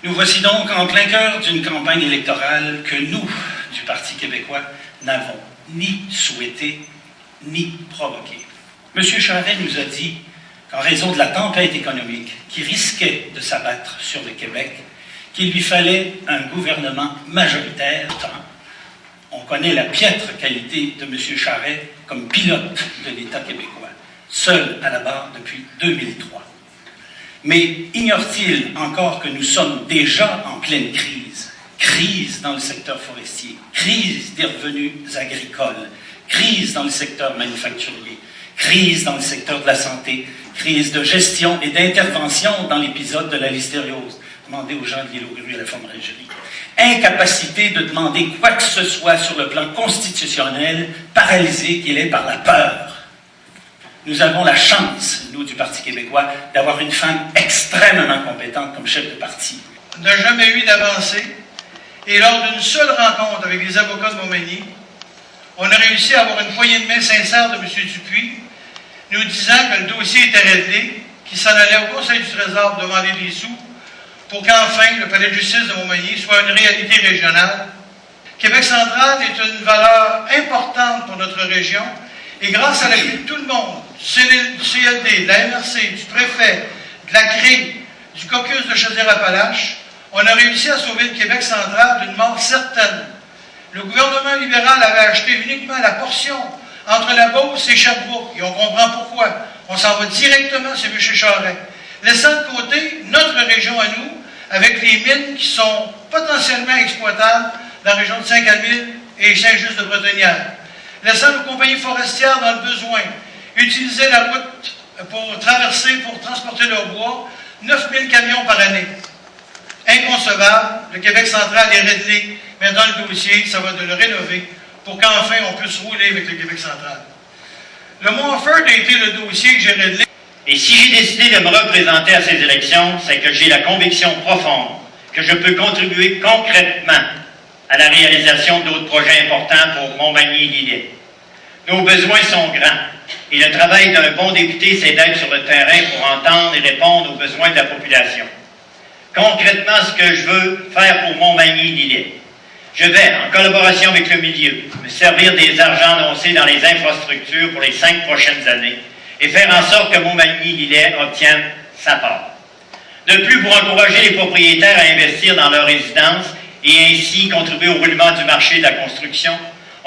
Nous voici donc en plein cœur d'une campagne électorale que nous, du Parti québécois, n'avons ni souhaité ni provoqué. M. Charest nous a dit qu'en raison de la tempête économique qui risquait de s'abattre sur le Québec, qu'il lui fallait un gouvernement majoritaire. On connaît la piètre qualité de M. Charest comme pilote de l'État québécois, seul à la barre depuis 2003. Mais ignore-t-il encore que nous sommes déjà en pleine crise? Crise dans le secteur forestier, crise des revenus agricoles, crise dans le secteur manufacturier, crise dans le secteur de la santé, crise de gestion et d'intervention dans l'épisode de la listériose. Demandez aux gens de l'île aux grues et à la fromagerie. Incapacité de demander quoi que ce soit sur le plan constitutionnel, paralysé qu'il est par la peur. Nous avons la chance, nous du Parti québécois, d'avoir une femme extrêmement compétente comme chef de parti. On n'a jamais eu d'avancée, et lors d'une seule rencontre avec les avocats de Montmagny, on a réussi à avoir une poignée de main sincère de M. Dupuis, nous disant que le dossier était réglé, qu'il s'en allait au Conseil du Trésor demander des sous, pour qu'enfin le palais de justice de Montmagny soit une réalité régionale. Québec central est une valeur importante pour notre région, et grâce à l'appui de tout le monde, du CLD, de la MRC, du préfet, de la CRI, du caucus de Chaudière-Appalaches, on a réussi à sauver le Québec central d'une mort certaine. Le gouvernement libéral avait acheté uniquement la portion entre la Beauce et Sherbrooke, et on comprend pourquoi. On s'en va directement sur M. Charest, laissant de côté notre région à nous, avec les mines qui sont potentiellement exploitables dans la région de Saint-Camille et Saint-Just-de-Bretonnière, laissant nos compagnies forestières dans le besoin, utiliser la route pour traverser, pour transporter leur bois, 9000 camions par année. Inconcevable, le Québec central est réglé. Maintenant, le dossier, ça va de le rénover pour qu'enfin on puisse rouler avec le Québec central. Le Montford a été le dossier que j'ai réglé. Et si j'ai décidé de me représenter à ces élections, c'est que j'ai la conviction profonde que je peux contribuer concrètement à la réalisation d'autres projets importants pour Montmagny-Lillet. Nos besoins sont grands et le travail d'un bon député, c'est d'être sur le terrain pour entendre et répondre aux besoins de la population. Concrètement, ce que je veux faire pour Montmagny-Lillet, je vais, en collaboration avec le milieu, me servir des argents annoncés dans les infrastructures pour les 5 prochaines années et faire en sorte que Montmagny-Lillet obtienne sa part. De plus, pour encourager les propriétaires à investir dans leur résidence et ainsi contribuer au roulement du marché de la construction,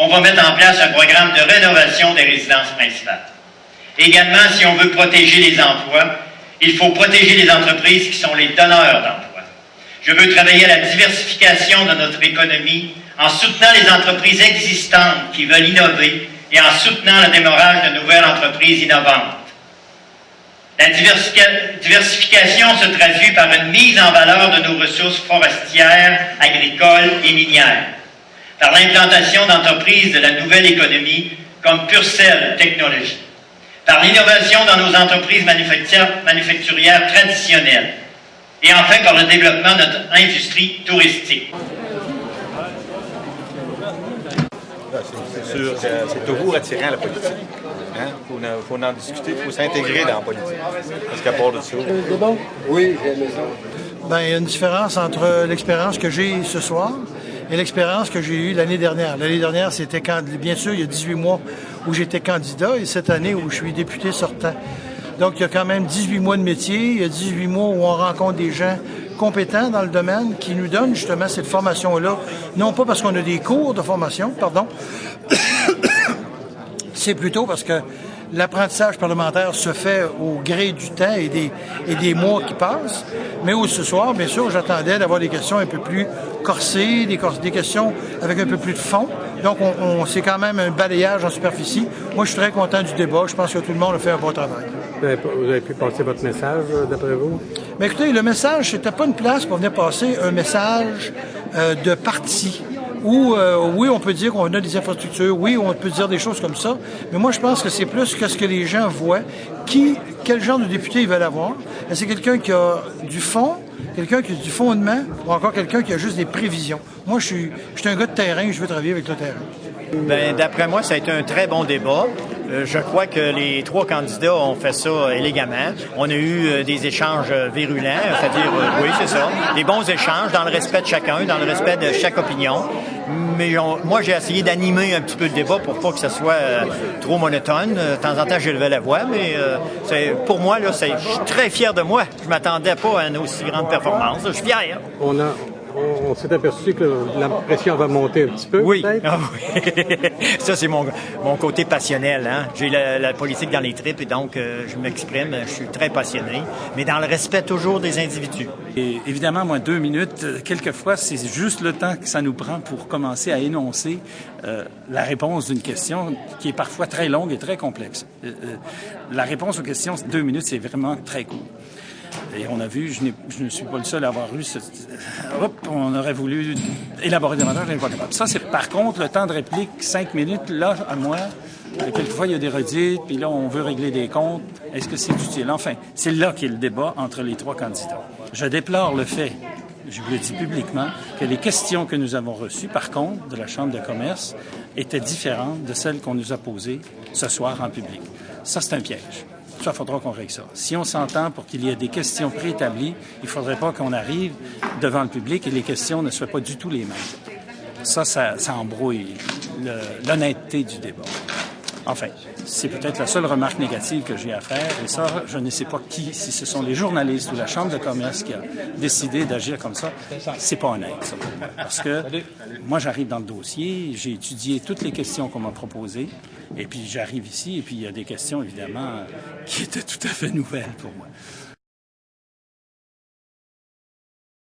on va mettre en place un programme de rénovation des résidences principales. Également, si on veut protéger les emplois, il faut protéger les entreprises qui sont les donneurs d'emplois. Je veux travailler à la diversification de notre économie en soutenant les entreprises existantes qui veulent innover et en soutenant le démarrage de nouvelles entreprises innovantes. La diversification se traduit par une mise en valeur de nos ressources forestières, agricoles et minières, par l'implantation d'entreprises de la nouvelle économie comme Purcell Technologies, par l'innovation dans nos entreprises manufacturières traditionnelles, et enfin par le développement de notre industrie touristique. C'est sûr que c'est toujours attirant la politique. Hein? Faut en discuter, il faut s'intégrer dans la politique. Parce qu'à part de ça... Oui, j'ai aimé ça. Bien, il y a une différence entre l'expérience que j'ai ce soir et l'expérience que j'ai eue l'année dernière. L'année dernière, c'était bien sûr, il y a 18 mois où j'étais candidat et cette année où je suis député sortant. Donc, il y a quand même 18 mois de métier, il y a 18 mois où on rencontre des gens compétents dans le domaine qui nous donnent justement cette formation-là. Non pas parce qu'on a des cours de formation, pardon, c'est plutôt parce que l'apprentissage parlementaire se fait au gré du temps et des mois qui passent. Mais ce soir, bien sûr, j'attendais d'avoir des questions un peu plus corsées, des questions avec un peu plus de fond. Donc, c'est quand même un balayage en superficie. Moi, je suis très content du débat. Je pense que tout le monde a fait un bon travail. Vous avez pu passer votre message, d'après vous? Mais écoutez, le message, c'était pas une place pour venir passer un message de parti. Où, oui, on peut dire qu'on a des infrastructures, oui, on peut dire des choses comme ça, mais moi, je pense que c'est plus que ce que les gens voient. Quel genre de député ils veulent avoir? C'est quelqu'un qui a du fond, quelqu'un qui a du fondement, ou encore quelqu'un qui a juste des prévisions. Moi, je suis un gars de terrain, je veux travailler avec le terrain. Bien, d'après moi, ça a été un très bon débat. Je crois que les 3 candidats ont fait ça élégamment. On a eu des échanges virulents, c'est-à-dire, oui, c'est ça, des bons échanges dans le respect de chacun, dans le respect de chaque opinion. Mais moi, j'ai essayé d'animer un petit peu le débat pour pas que ce soit trop monotone. De temps en temps, j'ai levé la voix, mais pour moi, là, je suis très fier de moi. Je m'attendais pas à une aussi grande performance. Je suis fier. On s'est aperçu que la pression va monter un petit peu. Oui. Peut-être? Ah, oui. Ça, c'est mon côté passionnel. Hein? J'ai la politique dans les tripes et donc je m'exprime. Je suis très passionné, mais dans le respect toujours des individus. Et évidemment, moi, 2 minutes, quelquefois, c'est juste le temps que ça nous prend pour commencer à énoncer la réponse d'une question qui est parfois très longue et très complexe. La réponse aux questions, 2 minutes, c'est vraiment très court. Et on a vu, je ne suis pas le seul à avoir eu on aurait voulu élaborer davantage, je n'ai pas capable. Ça, c'est par contre le temps de réplique, 5 minutes, là, à moi, quelquefois, il y a des redites, puis là, on veut régler des comptes. Est-ce que c'est utile? Enfin, c'est là qu'est le débat entre les 3 candidats. Je déplore le fait, je vous le dis publiquement, que les questions que nous avons reçues, par contre, de la Chambre de commerce, étaient différentes de celles qu'on nous a posées ce soir en public. Ça, c'est un piège. Ça, il faudra qu'on règle ça. Si on s'entend pour qu'il y ait des questions préétablies, il ne faudrait pas qu'on arrive devant le public et les questions ne soient pas du tout les mêmes. Ça embrouille l'honnêteté du débat. Enfin, c'est peut-être la seule remarque négative que j'ai à faire. Et ça, je ne sais pas qui, si ce sont les journalistes ou la Chambre de commerce qui a décidé d'agir comme ça. C'est pas honnête, ça. Parce que moi, j'arrive dans le dossier, j'ai étudié toutes les questions qu'on m'a proposées, et puis j'arrive ici, et puis il y a des questions, évidemment, qui étaient tout à fait nouvelles pour moi.